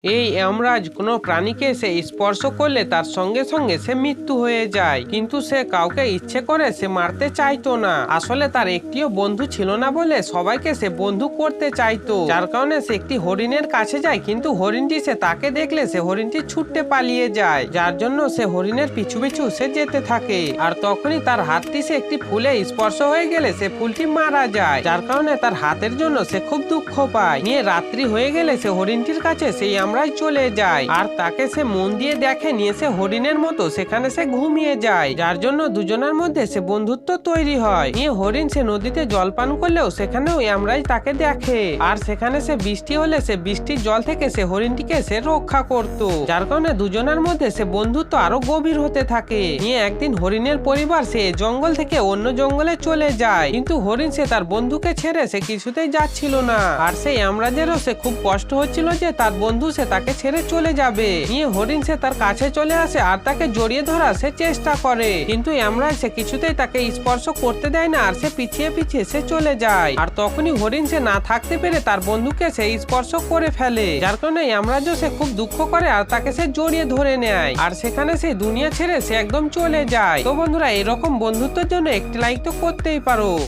এই যমরাজ কোনো প্রাণীকে সে স্পর্শ করলে তার সঙ্গে সঙ্গে সে মৃত্যু হয়ে যায়, কিন্তু সে কাউকে ইচ্ছে করে সে মারতে চাইতো না। আসলে তার একটিও বন্ধু ছিল না বলে সবাইকে সে বন্ধু করতে চাইতো, যার কারণে সে একটি হরিণের কাছে যায়, কিন্তু হরিণটি সে তাকে দেখলে সে হরিণটি ছুটতে পালিয়ে যায়, যার জন্য সে হরিণের পিছু পিছু সে যেতে থাকে। আর তখনই তার হাতটি সে একটি ফুলে স্পর্শ হয়ে গেলে সে ফুলটি মারা যায়, যার কারণে তার হাতের জন্য সে খুব দুঃখ পায়। নিয়ে রাত্রি হয়ে গেলে সে হরিণটির কাছে সেই আমরাই চলে যায়, আর তাকে সে মন দিয়ে দেখে নিয়ে সে হরিণের মতো সেখানে সে ঘুমিয়ে যায়, যার জন্য দুজনের মধ্যে সে বন্ধুত্ব তৈরি হয়। নিয়ে হরিণ সে নদীতে জল পান করলেও সেখানেও আমরাই তাকে দেখে, আর সেখানে সে বৃষ্টি হলে সে বৃষ্টির জল থেকে সে হরিণটিকে সে রক্ষা করত, যার কারণে দুজনের মধ্যে সে বন্ধুত্ব আরো গভীর হতে থাকে। নিয়ে একদিন হরিণের পরিবার সে জঙ্গল থেকে অন্য জঙ্গলে চলে যায়, কিন্তু হরিণ সে তার বন্ধুকে ছেড়ে সে কিছুতেই যাচ্ছিল না, আর সেই আমরাদেরও সে খুব কষ্ট হচ্ছিল যে তার বন্ধু সে তাকে ছেড়ে চলে যাবে। নিয়ে হরিণ সে তার কাছে চলে আসে আর তাকে জড়িয়ে ধরার সে চেষ্টা করে, কিন্তু আমরাই সে কিছুতেই তাকে স্পর্শ করতে দেয় না, আর সে পিছিয়ে পিছিয়ে সে চলে যায়। আর তখনই হরিণ সে না থাকতে পেরে তার বন্ধুকে সে স্পর্শ করে ফেলে, যার কারণে আমরাজও সে খুব দুঃখ করে আর তাকে সে জড়িয়ে ধরে নেয়, আর সেখানে সে দুনিয়া ছেড়ে সে একদম চলে যায়। তো বন্ধুরা, এরকম বন্ধুত্বের জন্য একটি লাইক তো করতেই পারো।